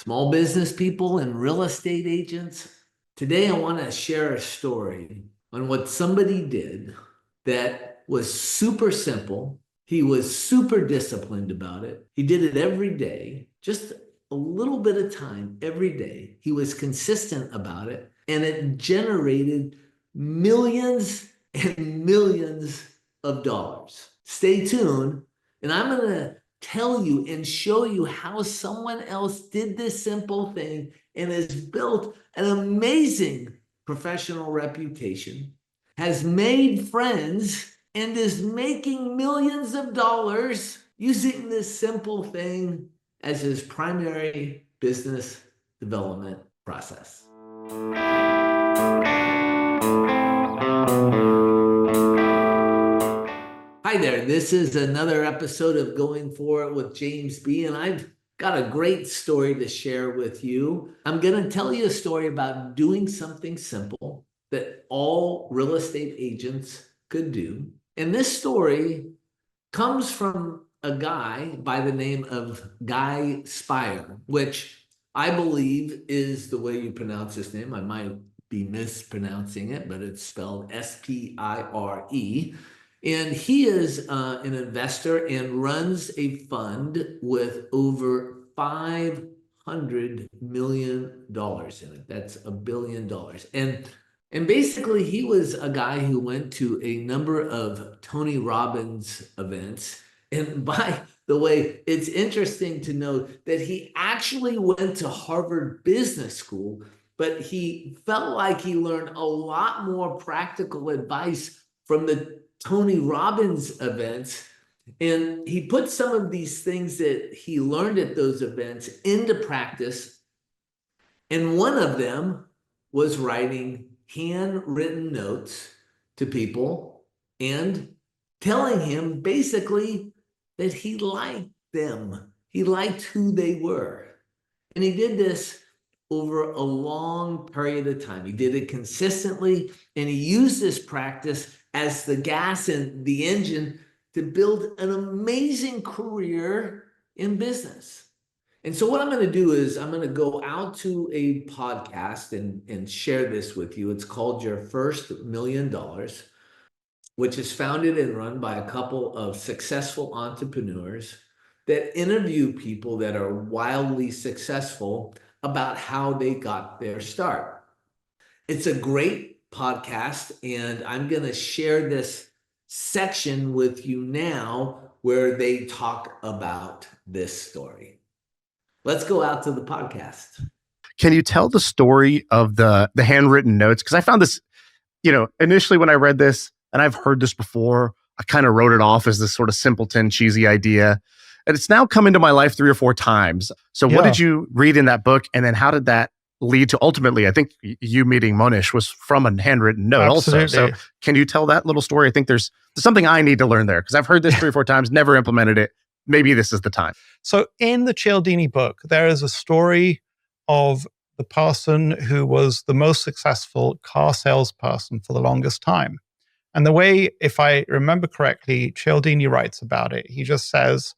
small business people and real estate agents. Today, I want to share a story on what somebody did that was super simple. He was super disciplined about it. He did it every day, just a little bit of time every day. He was consistent about it, and it generated millions and millions of dollars. Stay tuned, and I'm going to tell you and show you how someone else did this simple thing and has built an amazing professional reputation, has made friends, and is making millions of dollars using this simple thing as his primary business development process. Hi there, this is another episode of Going For It with James B, and I've got a great story to share with you. I'm going to tell you a story about doing something simple that all real estate agents could do. And this story comes from a guy by the name of Guy Spier, which I believe is the way you pronounce his name. I might be mispronouncing it, but it's spelled S-P-I-R-E. And he is an investor and runs a fund with over $500 million in it. That's $1 billion. And basically, he was a guy who went to a number of Tony Robbins events. And by the way, it's interesting to note that he actually went to Harvard Business School, but he felt like he learned a lot more practical advice from the Tony Robbins events. And he put some of these things that he learned at those events into practice. And one of them was writing handwritten notes to people and telling him basically that he liked them. He liked who they were. And he did this over a long period of time. He did it consistently, and he used this practice as the gas in the engine to build an amazing career in business. And so what I'm going to do is I'm going to go out to a podcast and share this with you. It's called Your First $1 Million, which is founded and run by a couple of successful entrepreneurs that interview people that are wildly successful about how they got their start. It's a great podcast, and I'm going to share this section with you now where they talk about this story. Let's go out to the podcast. Can you tell the story of the handwritten notes? Because I found this, initially when I read this, and I've heard this before, I kind of wrote it off as this sort of simpleton, cheesy idea. And it's now come into my life 3 or 4 times. So what did you read in that book? And then how did that lead to ultimately, I think you meeting Monish was from a handwritten note also. So can you tell that little story? I think there's something I need to learn there because I've heard this 3 or 4 times, never implemented it. Maybe this is the time. So in the Cialdini book, there is a story of the person who was the most successful car salesperson for the longest time. And the way, if I remember correctly, Cialdini writes about it. He just says,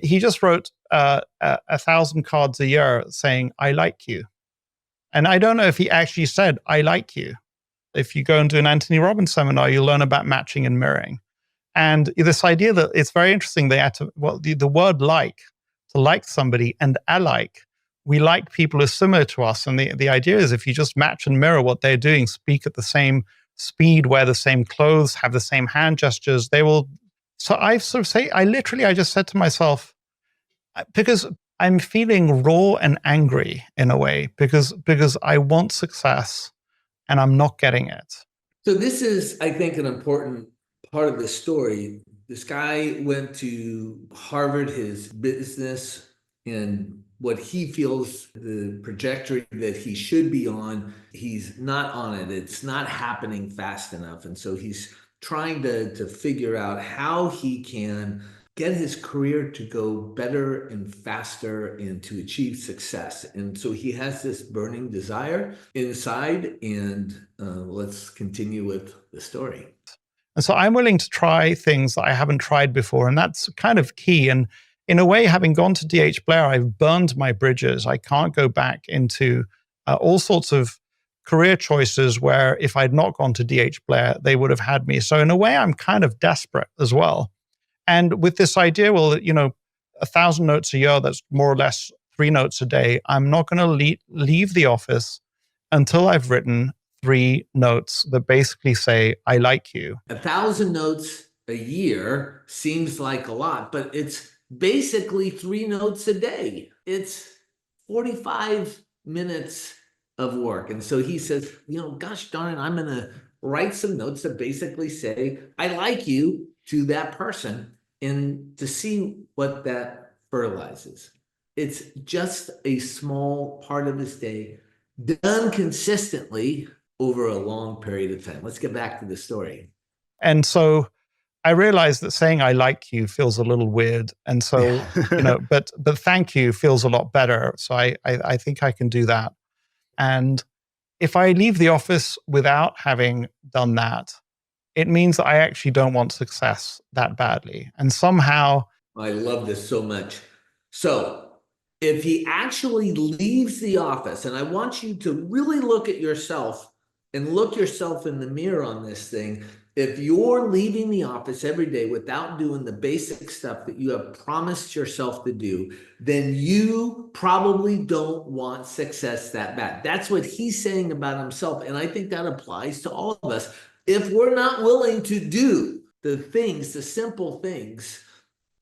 he just wrote 1,000 cards a year saying, "I like you." And I don't know if he actually said, "I like you." If you go into an Tony Robbins seminar, you'll learn about matching and mirroring. And this idea that it's very interesting, they had to, the word like, to like somebody, and alike, we like people who are similar to us. And the idea is if you just match and mirror what they're doing, speak at the same speed, wear the same clothes, have the same hand gestures, they will. So I just said to myself, because I'm feeling raw and angry in a way, because I want success and I'm not getting it. So this is, I think, an important part of the story. This guy went to Harvard, his business, and what he feels the trajectory that he should be on, he's not on it. It's not happening fast enough. And so he's trying to figure out how he can get his career to go better and faster and to achieve success. And so he has this burning desire inside, and let's continue with the story. And so I'm willing to try things that I haven't tried before. And that's kind of key. And in a way, having gone to DH Blair, I've burned my bridges. I can't go back into all sorts of career choices where if I'd not gone to DH Blair, they would have had me. So in a way, I'm kind of desperate as well. And with this idea, well, 1,000 notes a year, that's more or less 3 notes a day. I'm not going to leave the office until I've written 3 notes that basically say, I like you. 1,000 notes a year seems like a lot, but it's basically 3 notes a day. It's 45 minutes of work. And so he says, gosh darn it, I'm going to write some notes that basically say, I like you to that person, and to see what that fertilizes. It's just a small part of his day done consistently over a long period of time. Let's get back to the story. And so I realized that saying I like you feels a little weird. And so, but thank you feels a lot better. So I think I can do that. And if I leave the office without having done that, it means that I actually don't want success that badly. And somehow... I love this so much. So if he actually leaves the office, and I want you to really look at yourself and look yourself in the mirror on this thing. If you're leaving the office every day without doing the basic stuff that you have promised yourself to do, then you probably don't want success that bad. That's what he's saying about himself. And I think that applies to all of us. If we're not willing to do the things, the simple things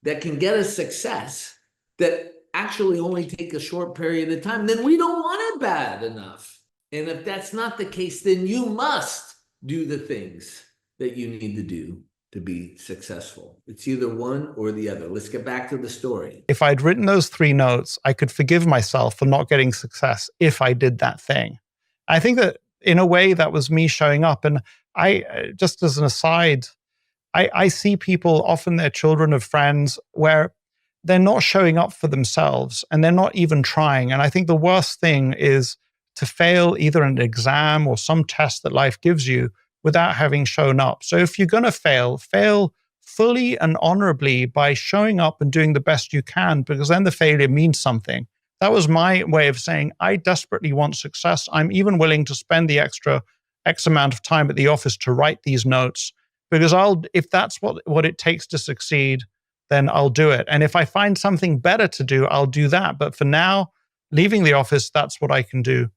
that can get us success, that actually only take a short period of time, then we don't want it bad enough. And if that's not the case, then you must do the things that you need to do to be successful. It's either one or the other. Let's get back to the story. If I'd written those 3 notes, I could forgive myself for not getting success if I did that thing. I think that in a way that was me showing up. And I, just as an aside, I see people, often they're children of friends, where they're not showing up for themselves and they're not even trying. And I think the worst thing is to fail either an exam or some test that life gives you without having shown up. So if you're going to fail fully and honorably by showing up and doing the best you can, because then the failure means something. That was my way of saying, I desperately want success. I'm even willing to spend the extra X amount of time at the office to write these notes, because if that's what it takes to succeed, then I'll do it. And if I find something better to do, I'll do that. But for now, leaving the office, that's what I can do.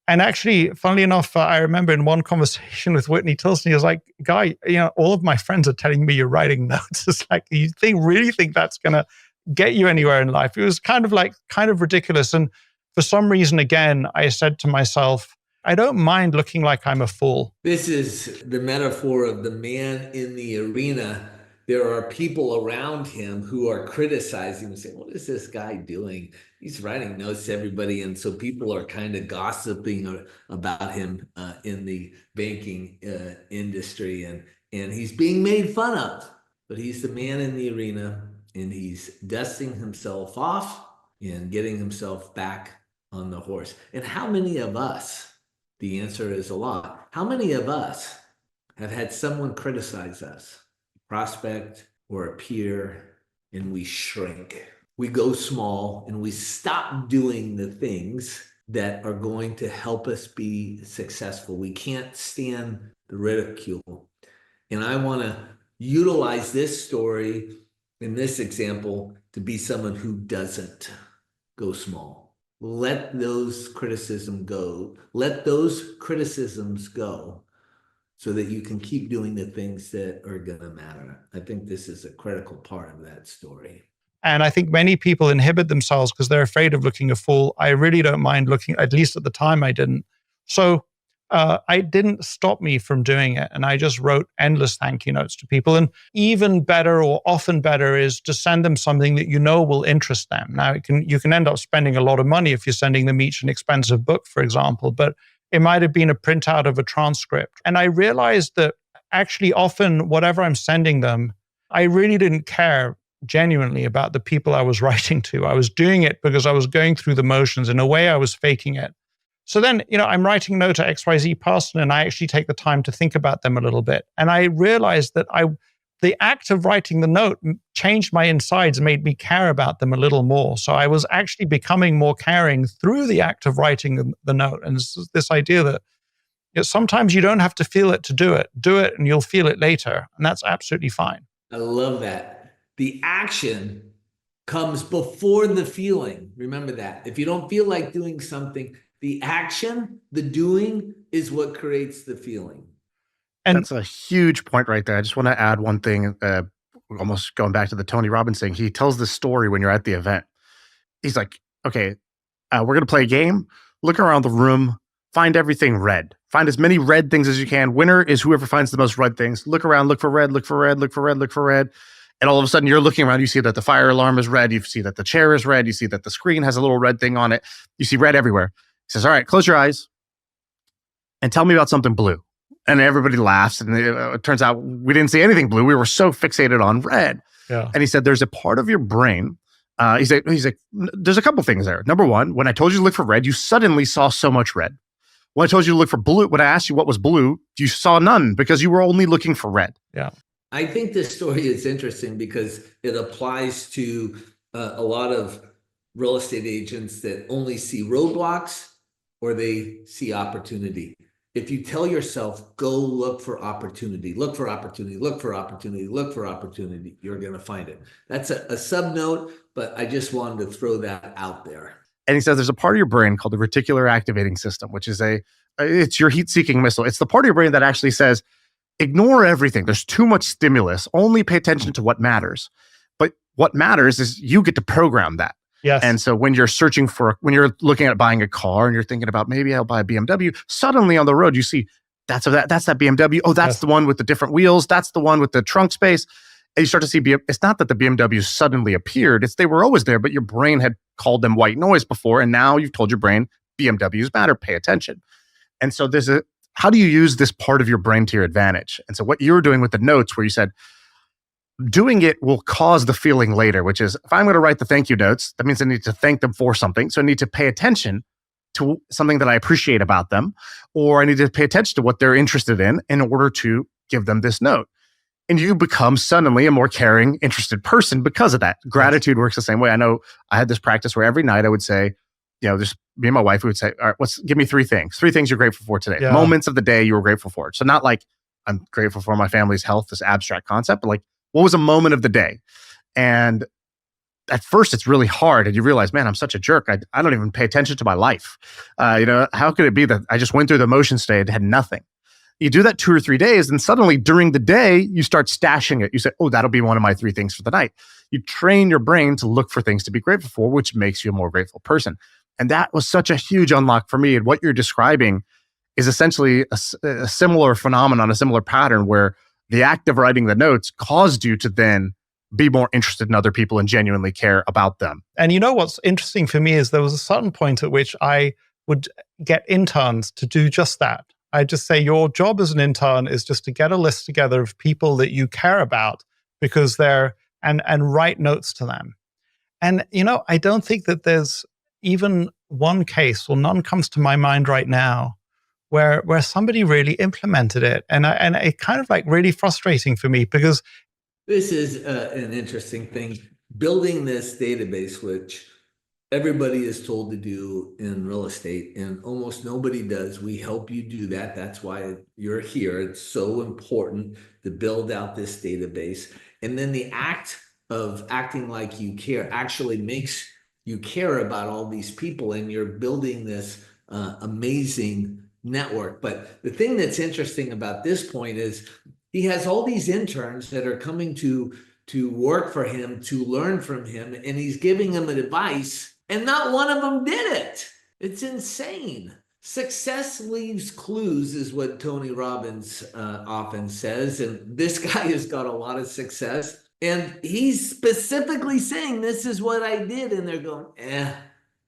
And actually, funnily enough, I remember in one conversation with Whitney Tilson, he was like, Guy, all of my friends are telling me you're writing notes. It's like, you really think that's going to get you anywhere in life? It was kind of ridiculous. And for some reason, again, I said to myself, I don't mind looking like I'm a fool. This is the metaphor of the man in the arena. There are people around him who are criticizing and saying, what is this guy doing? He's writing notes to everybody. And so people are kind of gossiping about him in the banking industry. And he's being made fun of. But he's the man in the arena, and he's dusting himself off and getting himself back on the horse. And how many of us, the answer is a lot, how many of us have had someone criticize us, prospect or a peer, and we shrink? We go small and we stop doing the things that are going to help us be successful. We can't stand the ridicule. And I want to utilize this story in this example to be someone who doesn't go small. Let those criticisms go. Let those criticisms go so that you can keep doing the things that are going to matter. I think this is a critical part of that story. And I think many people inhibit themselves because they're afraid of looking a fool. I really don't mind looking, at least at the time I didn't. So I didn't stop me from doing it. And I just wrote endless thank you notes to people. And even better, or often better, is to send them something that you know will interest them. Now, you can end up spending a lot of money if you're sending them each an expensive book, for example, but it might have been a printout of a transcript. And I realized that actually often whatever I'm sending them, I really didn't care genuinely about the people I was writing to. I was doing it because I was going through the motions. In a way, I was faking it. So then, I'm writing a note to XYZ person, and I actually take the time to think about them a little bit. And I realized that the act of writing the note changed my insides, made me care about them a little more. So I was actually becoming more caring through the act of writing the note. And this idea that sometimes you don't have to feel it to do it. Do it and you'll feel it later. And that's absolutely fine. I love that. The action comes before the feeling. Remember that. If you don't feel like doing something, the action, the doing is what creates the feeling. And that's a huge point right there. I just want to add one thing, almost going back to the Tony Robbins thing. He tells this story when you're at the event. He's like, okay, we're going to play a game. Look around the room, find everything red. Find as many red things as you can. Winner is whoever finds the most red things. Look around, look for red, look for red, look for red, look for red. And all of a sudden you're looking around, you see that the fire alarm is red. You see that the chair is red. You see that the screen has a little red thing on it. You see red everywhere. He says, all right, close your eyes and tell me about something blue. And everybody laughs. And it turns out we didn't see anything blue. We were so fixated on red. Yeah. And he said, there's a part of your brain. He's like, there's a couple things there. Number one, when I told you to look for red, you suddenly saw so much red. When I told you to look for blue, when I asked you what was blue, you saw none because you were only looking for red. Yeah. I think this story is interesting because it applies to a lot of real estate agents that only see roadblocks or they see opportunity. If you tell yourself, go look for opportunity, look for opportunity, look for opportunity, look for opportunity, you're going to find it. That's a sub note, but I just wanted to throw that out there. And he says there's a part of your brain called the reticular activating system, which is it's your heat-seeking missile. It's the part of your brain that actually says, ignore everything. There's too much stimulus. Only pay attention to what matters. But what matters is you get to program that. Yes. And so when you're when you're looking at buying a car and you're thinking about maybe I'll buy a BMW, suddenly on the road you see that's that BMW. Oh, that's the one with the different wheels. That's the one with the trunk space. And you start to see it's not that the BMWs suddenly appeared. It's they were always there, but your brain had called them white noise before. And now you've told your brain BMWs matter, pay attention. And so how do you use this part of your brain to your advantage? And so what you were doing with the notes where you said, doing it will cause the feeling later, which is if I'm going to write the thank you notes, that means I need to thank them for something. So I need to pay attention to something that I appreciate about them, or I need to pay attention to what they're interested in order to give them this note. And you become suddenly a more caring, interested person because of that. Gratitude works the same way. I know I had this practice where every night I would say, just me and my wife, we would say, all right, give me three things you're grateful for today. Yeah. Moments of the day you were grateful for. So not like I'm grateful for my family's health, this abstract concept, but like, what was a moment of the day? And at first it's really hard. And you realize, man, I'm such a jerk. I don't even pay attention to my life. How could it be that I just went through the motion state, had nothing? You do that 2 or 3 days, and suddenly during the day, you start stashing it. You say, oh, that'll be one of my 3 things for the night. You train your brain to look for things to be grateful for, which makes you a more grateful person. And that was such a huge unlock for me. And what you're describing is essentially a similar phenomenon, a similar pattern where the act of writing the notes caused you to then be more interested in other people and genuinely care about them. And you know what's interesting for me is there was a certain point at which I would get interns to do just that. I just say your job as an intern is just to get a list together of people that you care about because and write notes to them. And I don't think that there's even one case, or none comes to my mind right now, where somebody really implemented it. And it kind of like really frustrating for me because this is an interesting thing. Building this database, which everybody is told to do in real estate, and almost nobody does. We help you do that. That's why you're here. It's so important to build out this database. And then the act of acting like you care actually makes you care about all these people, and you're building this amazing network. But the thing that's interesting about this point is he has all these interns that are coming to work for him, to learn from him, and he's giving them advice, and not one of them did it. It's insane. Success leaves clues is what Tony Robbins often says, and this guy has got a lot of success, and he's specifically saying this is what I did, and they're going,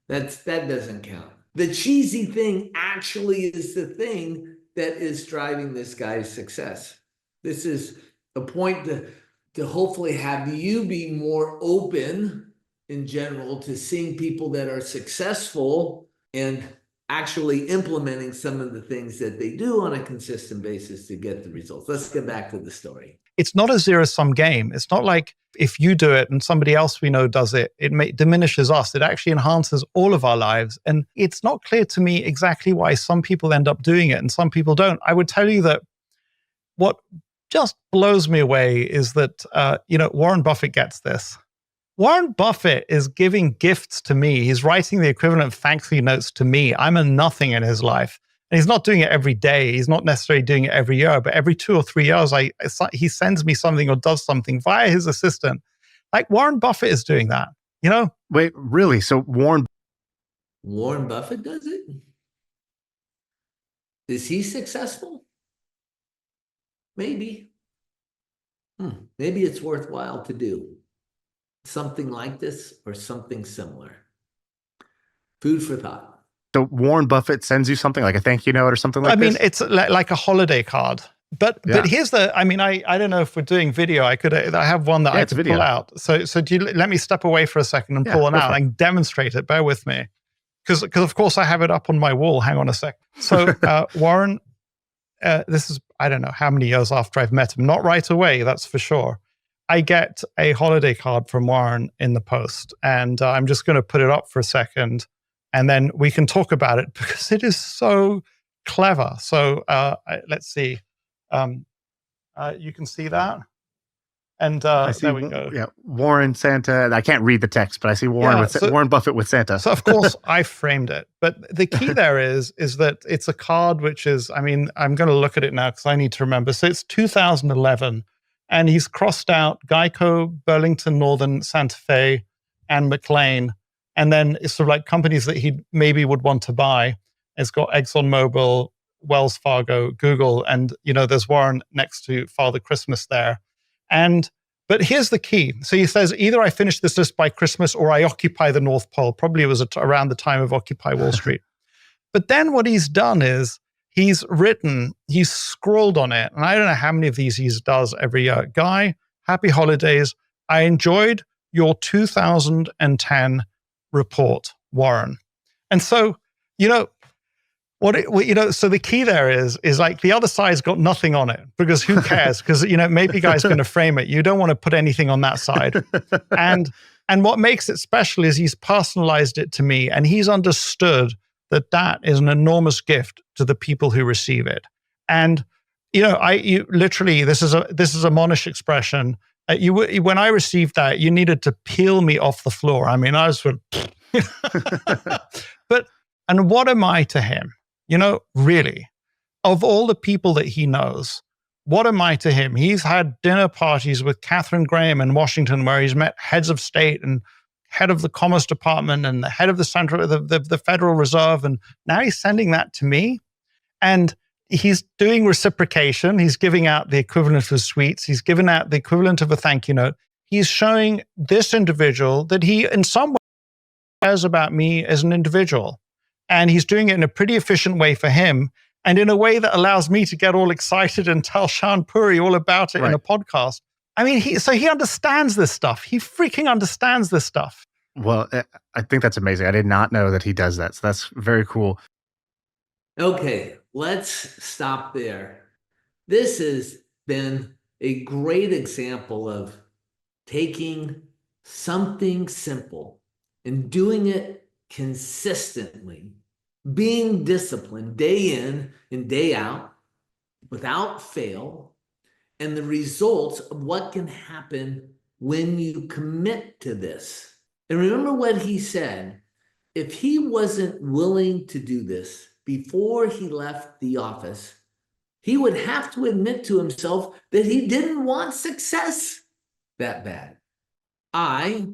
that doesn't count. The cheesy thing actually is the thing that is driving this guy's success. This is a point to hopefully have you be more open in general to seeing people that are successful and actually implementing some of the things that they do on a consistent basis to get the results. Let's get back to the story. it's not a zero-sum game. It's not like if you do it and somebody else we know does it, it diminishes us. It actually enhances all of our lives. And it's not clear to me exactly why some people end up doing it and some people don't. I would tell you that what just blows me away is that, Warren Buffett gets this. Warren Buffett is giving gifts to me. He's writing the equivalent of thank you notes to me. I'm a nothing in his life. And he's not doing it every day. He's not necessarily doing it every year, but every 2 or 3 years, he sends me something or does something via his assistant. Like Warren Buffett is doing that, Wait, really? So Warren Buffett does it? Is he successful? Maybe. Maybe it's worthwhile to do something like this or something similar. Food for thought. So Warren Buffett sends you something like a thank you note or something like this? It's like a holiday card. But here's I don't know if we're doing video. I have one that I could pull out. So do you let me step away for a second and pull one out and demonstrate it? Bear with me. Because of course I have it up on my wall. Hang on a sec. So Warren, this is, I don't know how many years after I've met him. Not right away, that's for sure. I get a holiday card from Warren in the post. And I'm just going to put it up for a second. And then we can talk about it because it is so clever. So let's see. You can see that. And there we go. Yeah, Warren, Santa. I can't read the text, but I see Warren Warren Buffett with Santa. So of course I framed it. But the key there is that it's a card which is, I'm going to look at it now because I need to remember. So it's 2011. And he's crossed out Geico, Burlington Northern, Santa Fe, and McLean. And then it's sort of like companies that he maybe would want to buy. It's got ExxonMobil, Wells Fargo, Google, and there's Warren next to Father Christmas there. But here's the key. So he says, either I finish this list by Christmas or I occupy the North Pole. Probably it was around the time of Occupy Wall Street. But then what he's done is he's scrawled on it, and I don't know how many of these he does every year. Guy, happy holidays. I enjoyed your 2010 report, Warren. And so, so the key there is like the other side's got nothing on it because who cares? Because, maybe Guy's going to frame it. You don't want to put anything on that side. And what makes it special is he's personalized it to me and he's understood that is an enormous gift to the people who receive it. And, you literally, this is a Monash expression. When I received that, you needed to peel me off the floor. I was sort of, and what am I to him? Really, of all the people that he knows, what am I to him? He's had dinner parties with Katharine Graham in Washington where he's met heads of state and head of the Commerce Department and the head of the Federal Reserve. And now he's sending that to me. And he's doing reciprocation. He's giving out the equivalent of sweets. He's giving out the equivalent of a thank you note. He's showing this individual that he, in some way, cares about me as an individual. And he's doing it in a pretty efficient way for him and in a way that allows me to get all excited and tell Shan Puri all about it in a podcast. He understands this stuff. He freaking understands this stuff. Well, I think that's amazing. I did not know that he does that. So that's very cool. Okay, let's stop there. This has been a great example of taking something simple and doing it consistently, being disciplined day in and day out without fail, and the results of what can happen when you commit to this. And remember what he said, if he wasn't willing to do this before he left the office, he would have to admit to himself that he didn't want success that bad. I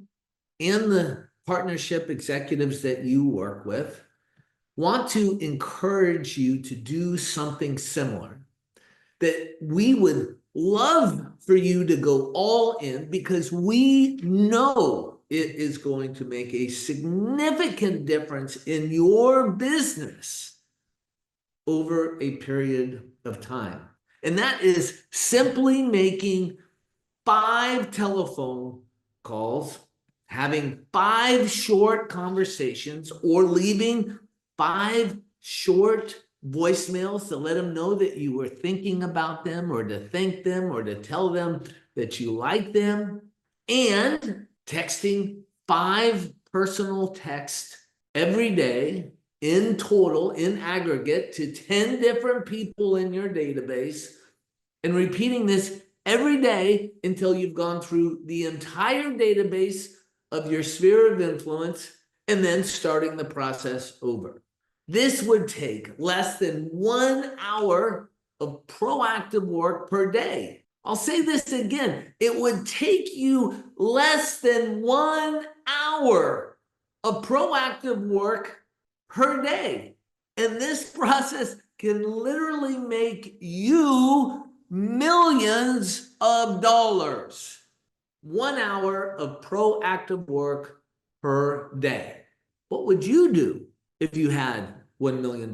and the partnership executives that you work with want to encourage you to do something similar, that we would love for you to go all in because we know it is going to make a significant difference in your business over a period of time. And that is simply making 5 telephone calls, having 5 short conversations, or leaving 5 short voicemails to let them know that you were thinking about them, or to thank them, or to tell them that you like them, and texting 5 personal texts every day in total, in aggregate, to 10 different people in your database, and repeating this every day until you've gone through the entire database of your sphere of influence, and then starting the process over. This would take less than 1 hour of proactive work per day. I'll say this again. It would take you less than 1 hour of proactive work per day. And this process can literally make you millions of dollars. 1 hour of proactive work per day. What would you do if you had $1 million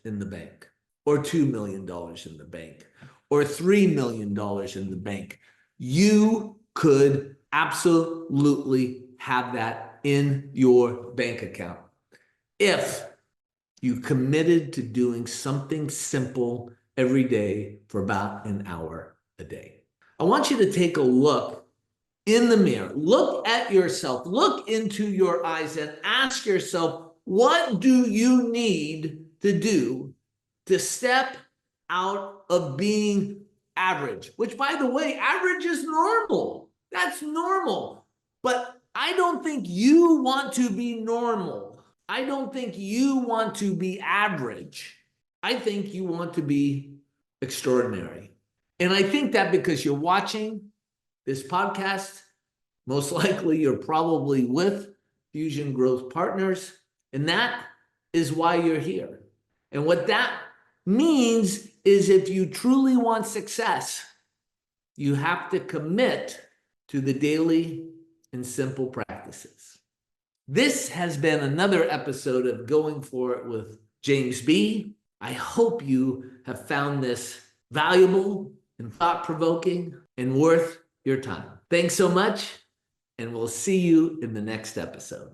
in the bank, or $2 million in the bank, or $3 million in the bank? You could absolutely have that in your bank account if you committed to doing something simple every day for about an hour a day. I want you to take a look in the mirror. Look at yourself. Look into your eyes and ask yourself, what do you need to do to step out of being average? Which, by the way, average is normal. That's normal. But I don't think you want to be normal. I don't think you want to be average. I think you want to be extraordinary. And I think that because you're watching this podcast, most likely you're probably with Fusion Growth Partners, and that is why you're here. And what that means is, if you truly want success, you have to commit to the daily and simple practices. This has been another episode of Going For It with James B. I hope you have found this valuable and thought-provoking and worth your time. Thanks so much, and we'll see you in the next episode.